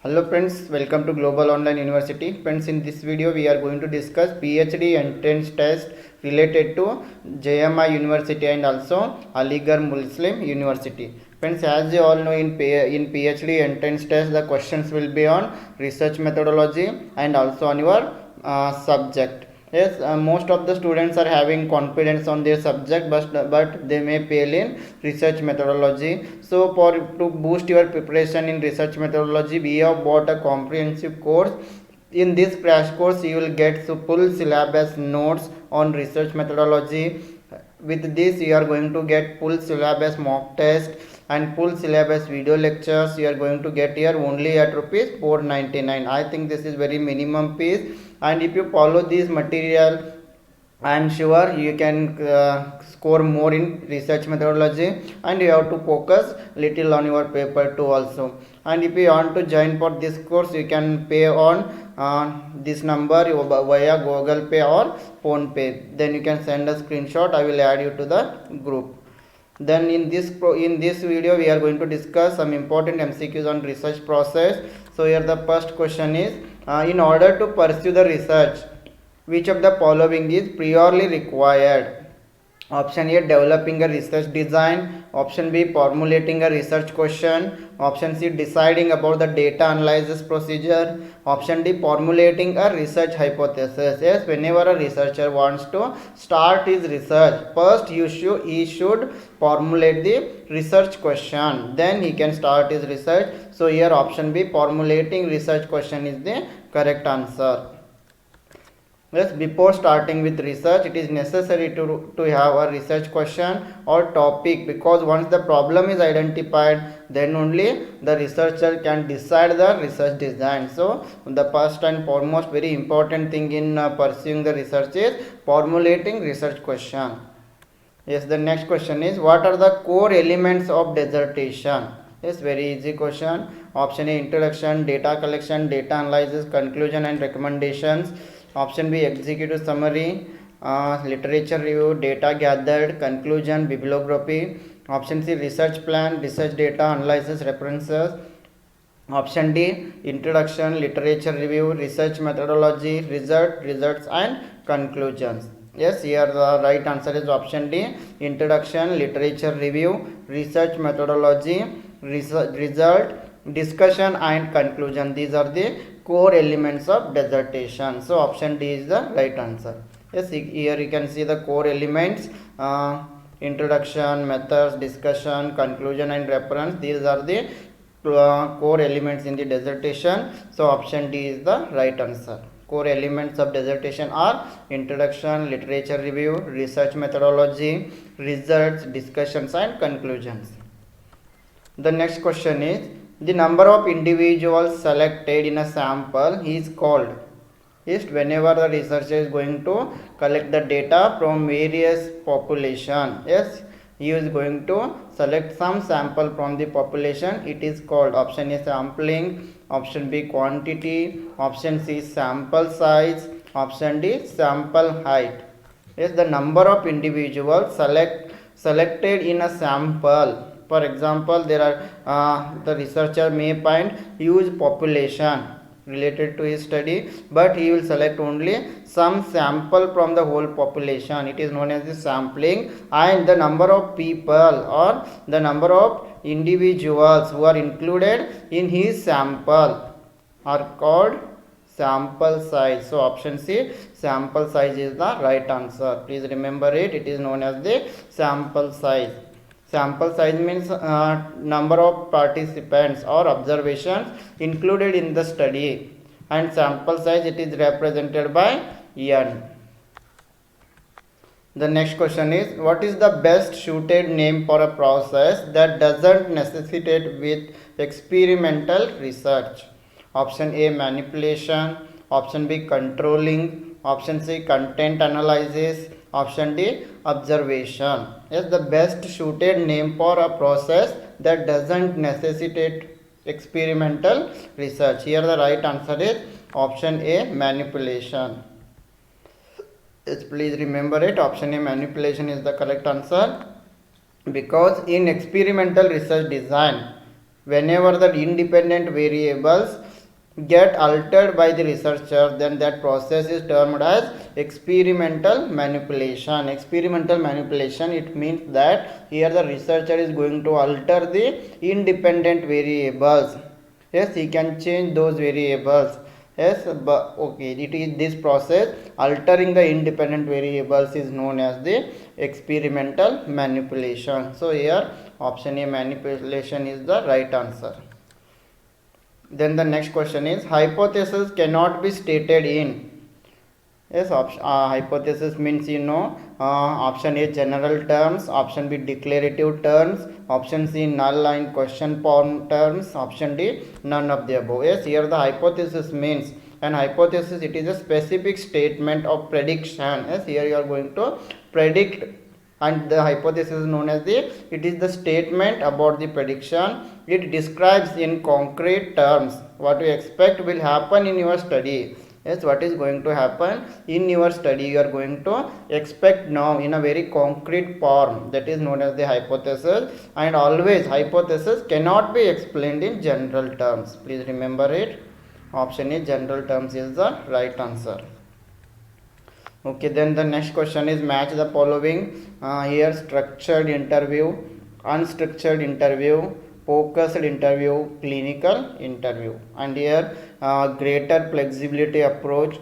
Hello friends, welcome to Global Online University. Friends, in this video we are going to discuss PhD entrance test related to JMI University and also Aligarh Muslim University. Friends, as you all know, in PhD entrance test the questions will be on research methodology and also on your subject. Yes, most of the students are having confidence on their subject, but they may fail in research methodology. So for to boost your preparation in research methodology, we have bought a comprehensive course. In this crash course you will get full syllabus notes on research methodology. With this you are going to get full syllabus mock test and full syllabus video lectures. You are going to get here only at rupees 499. I think this is very minimum fees, and if you follow this material I am sure you can score more in research methodology, and you have to focus little on your paper too also. And if you want to join for this course, you can pay on this number via Google Pay or Phone Pay. Then you can send a screenshot. I will add you to the group. Then in this video we are going to discuss some important MCQs on research process. So here the first question is, in order to pursue the research, which of the following is priorly required? Option A, developing a research design. Option B, formulating a research question. Option C, deciding about the data analysis procedure. Option D, formulating a research hypothesis. Yes, whenever a researcher wants to start his research, first he should formulate the research question, then he can start his research. So here option B, formulating research question, is the correct answer. Yes, before starting with research, it is necessary to have a research question or topic, because once the problem is identified, then only the researcher can decide the research design. So the first and foremost very important thing in pursuing the research is formulating research question. Yes, the next question is, what are the core elements of dissertation? Yes, very easy question. Option A, introduction, data collection, data analysis, conclusion and recommendations. Option B, executive summary, literature review, data gathered, conclusion, bibliography. Option C, research plan, research data analysis, references. Option D, introduction, literature review, research methodology, results and conclusions. Yes, here the right answer is option D, introduction, literature review, research methodology, result, discussion and conclusion. These are the core elements of dissertation. So option D is the right answer. Yes, here you can see the core elements, introduction, methods, discussion, conclusion and reference. These are the core elements in the dissertation. So option D is the right answer. Core elements of dissertation are introduction, literature review, research methodology, results, discussions and conclusions. The next question is, the number of individuals selected in a sample is called. Yes, whenever the researcher is going to collect the data from various population, yes, he is going to select some sample from the population, it is called. Option A, sampling. Option B, quantity. Option C, sample size. Option D, sample height. Yes, the number of individuals selected in a sample. For example, there are the researcher may find huge population related to his study, but he will select only some sample from the whole population. It is known as the sampling. And the number of people or the number of individuals who are included in his sample are called sample size. So option C, sample size, is the right answer. Please remember it. It is known as the sample size. Sample size means number of participants or observations included in the study, and sample size, it is represented by n. The next question is, what is the best suited name for a process that doesn't necessitate with experimental research? Option A, manipulation. Option B, controlling. Option C, content analysis. Option D, observation. Yes, the best suited name for a process that doesn't necessitate experimental research. Here the right answer is option A, manipulation. Yes, please remember it. Option A, manipulation, is the correct answer, because in experimental research design, whenever the independent variables get altered by the researcher, then that process is termed as experimental manipulation. Experimental manipulation, it means that here the researcher is going to alter the independent variables. Yes, he can change those variables. Yes, but okay, it is this process altering the independent variables is known as the experimental manipulation. So here option A, manipulation, is the right answer. Then the next question is, hypothesis cannot be stated in. Yes, hypothesis means option A, general terms, option B, declarative terms, option C, null and question form terms, option D, none of the above. Yes, here the hypothesis means, an hypothesis, it is a specific statement of prediction. Yes, here you are going to predict, and the hypothesis is known as it is the statement about the prediction. It describes in concrete terms what you expect will happen in your study. Yes, what is going to happen in your study, you are going to expect now in a very concrete form, that is known as the hypothesis. And always hypothesis cannot be explained in general terms. Please remember it. Option A, general terms, is the right answer. Okay, then the next question is, match the following. Here structured interview, unstructured interview, focused interview, clinical interview. And here greater flexibility approach,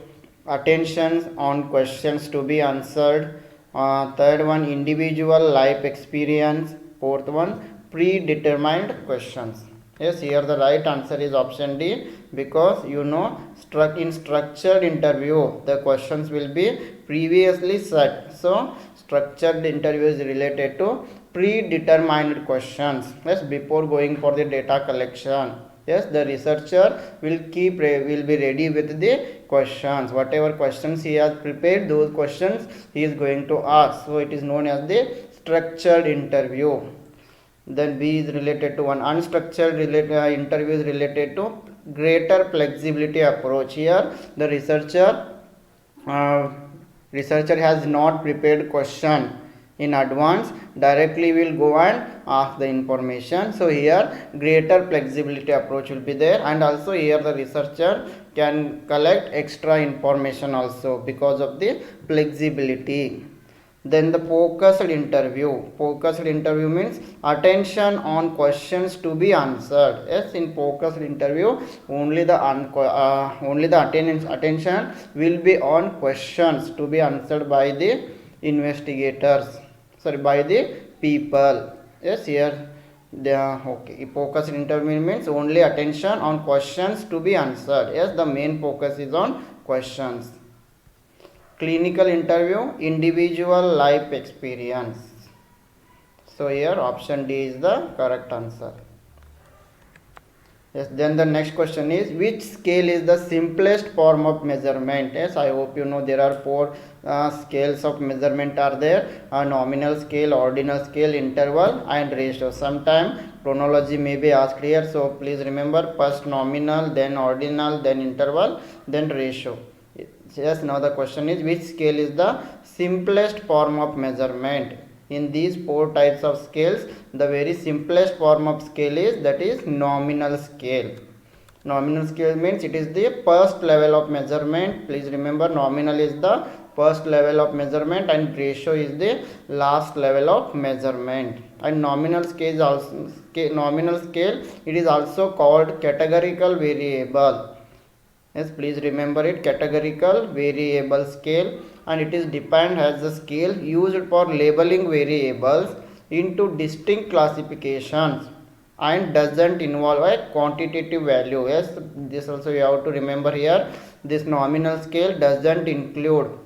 attention on questions to be answered. Third one, individual life experience. Fourth one, predetermined questions. Yes, here the right answer is option D, because in structured interview the questions will be previously set. So structured interview is related to predetermined questions. Yes, before going for the data collection. Yes, the researcher will be ready with the questions. Whatever questions he has prepared, those questions he is going to ask. So it is known as the structured interview. Then B is related to one unstructured interview is related to greater flexibility approach. Here the researcher has not prepared question in advance, directly will go and ask the information. So here greater flexibility approach will be there, and also here the researcher can collect extra information also because of the flexibility. Then the focused interview. Focused interview means attention on questions to be answered. Yes, in focused interview only the attention will be on questions to be answered by the investigators. Sorry, by the people. Yes, here okay. Focused interview means only attention on questions to be answered. Yes, the main focus is on questions. Clinical interview, individual life experience. So here option D is the correct answer. Yes, then the next question is, which scale is the simplest form of measurement? Yes, I hope you know there are four scales of measurement are there: nominal scale, ordinal scale, interval, and ratio. Sometime chronology may be asked here, so please remember, first nominal, then ordinal, then interval, then ratio. Yes, now the question is, which scale is the simplest form of measurement? In these four types of scales, the very simplest form of scale is nominal scale. Nominal scale means it is the first level of measurement. Please remember, nominal is the first level of measurement and ratio is the last level of measurement. And nominal scale it is also called categorical variable. Yes, please remember it, categorical variable scale, and it is defined as the scale used for labeling variables into distinct classifications and doesn't involve a quantitative value. Yes, this also you have to remember here. This nominal scale doesn't include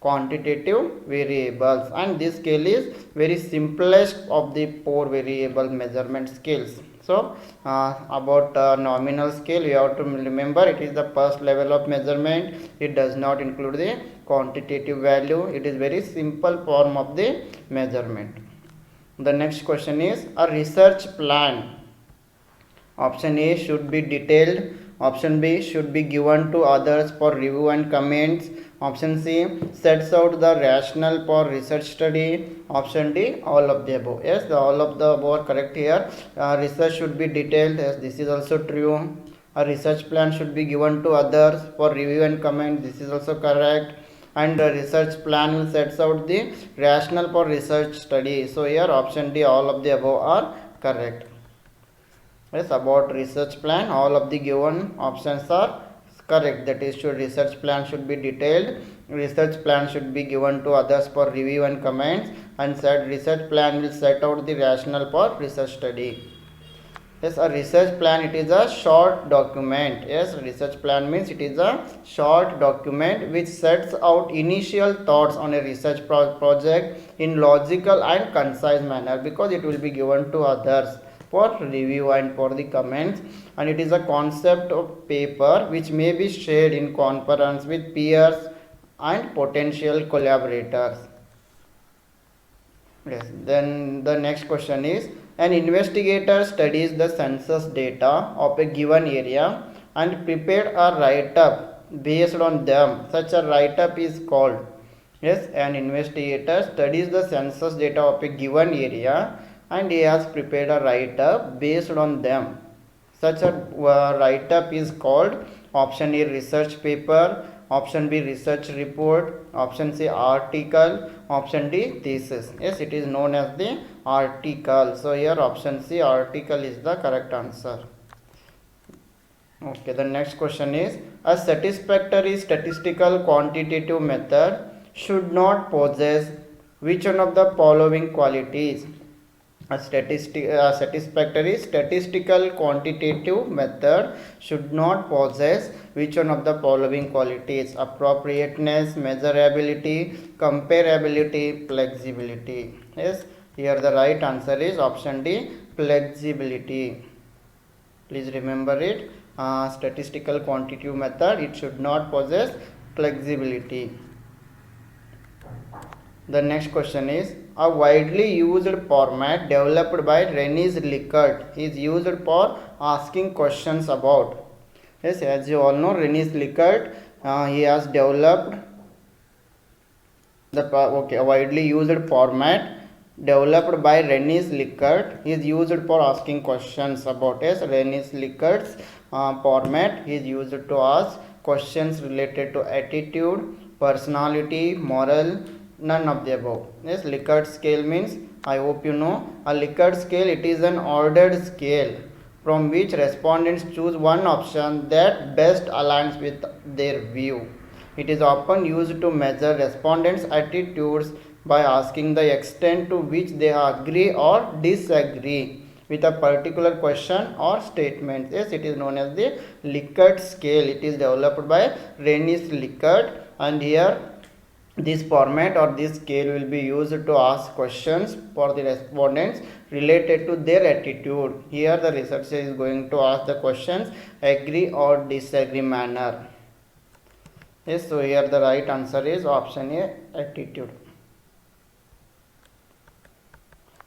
quantitative variables, and this scale is very simplest of the four variable measurement scales. So about nominal scale, you have to remember it is the first level of measurement. It does not include the quantitative value. It is very simple form of the measurement. The next question is, a research plan. Option A, should be detailed. Option B, should be given to others for review and comments. Option C, sets out the rationale for research study. Option D, all of the above. Yes, all of the above are correct here. Research should be detailed. Yes, this is also true. A research plan should be given to others for review and comment. This is also correct. And the research plan will sets out the rationale for research study. So here option D, all of the above are correct. Yes, about research plan, all of the given options are correct. That is, research plan should be detailed, research plan should be given to others for review and comments, and said research plan will set out the rationale for research study. Yes, a research plan, it is a short document. Yes, research plan means it is a short document which sets out initial thoughts on a research project in logical and concise manner, because it will be given to others for review and for the comments, and it is a concept of paper which may be shared in conference with peers and potential collaborators. Yes, then the next question is, an investigator studies the census data of a given area and prepared a write-up based on them. Such a write-up is called. Yes, an investigator studies the census data of a given area and he has prepared a write-up based on them. Such a write-up is called option A, research paper, option B, research report, option C, article, option D, thesis. Yes, it is known as the article. So here option C, article, is the correct answer. Okay, the next question is, a satisfactory statistical quantitative method should not possess which one of the following qualities? A satisfactory statistical quantitative method should not possess which one of the following qualities? Appropriateness, measurability, comparability, flexibility. Yes, here the right answer is option D, flexibility. Please remember it. Statistical quantitative method, it should not possess flexibility. The next question is, a widely used format developed by René Likert is used for asking questions about. Yes, as you all know, René Likert, he has developed a widely used format developed by René Likert is used for asking questions about. Yes, René Likert's format is used to ask questions related to attitude, personality, moral, none of the above. Yes, Likert scale means, I hope you know, a Likert scale, it is an ordered scale from which respondents choose one option that best aligns with their view. It is often used to measure respondents' attitudes by asking the extent to which they agree or disagree with a particular question or statement. Yes, it is known as the Likert scale. It is developed by René Likert, and here this format or this scale will be used to ask questions for the respondents related to their attitude. Here the researcher is going to ask the questions agree or disagree manner. Yes, so here the right answer is option A, attitude.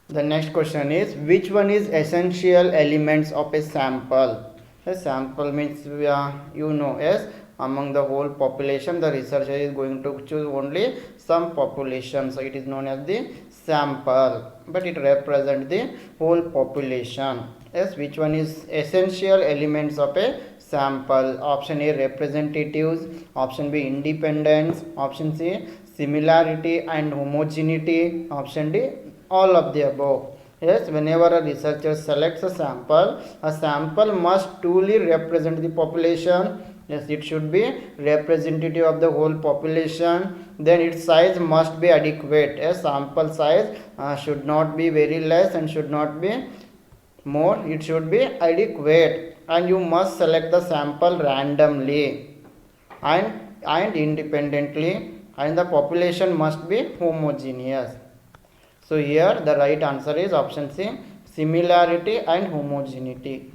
The next question is, which one is essential elements of a sample? A sample means you know, yes, among the whole population the researcher is going to choose only some population, so it is known as the sample, but it represents the whole population. Yes, which one is essential elements of a sample? Option A, representatives, option B, independence, option C, similarity and homogeneity, option D, all of the above. Yes, whenever a researcher selects a sample must truly represent the population. Yes, it should be representative of the whole population. Then its size must be adequate. A sample size should not be very less and should not be more. It should be adequate, and you must select the sample randomly and independently, and the population must be homogeneous. So here the right answer is option C, similarity and homogeneity.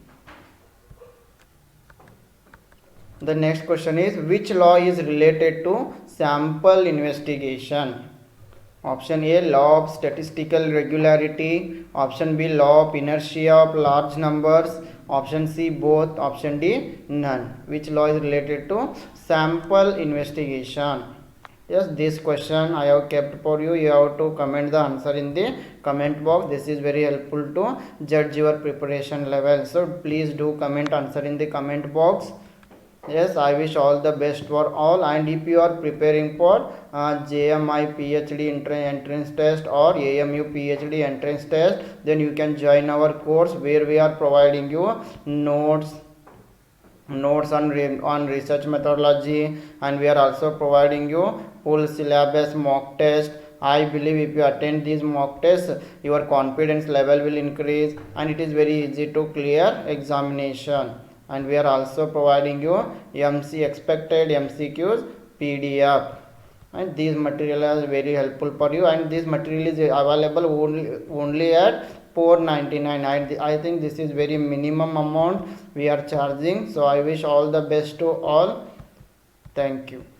The next question is, which law is related to sample investigation? Option A, law of statistical regularity, option B, law of inertia of large numbers, option C, both, option D, none. Which law is related to sample investigation? Yes, this question I have kept for you. You have to comment the answer in the comment box. This is very helpful to judge your preparation level. So please do comment answer in the comment box. Yes, I wish all the best for all. And if you are preparing for JMI PhD entrance test or AMU PhD entrance test, then you can join our course where we are providing you notes on research methodology, and we are also providing you full syllabus mock test. I believe if you attend these mock tests, your confidence level will increase and it is very easy to clear examination. And we are also providing you expected MCQs PDF, and these material is very helpful for you, and this material is available only at 499. I think this is very minimum amount we are charging. So I wish all the best to all. Thank you.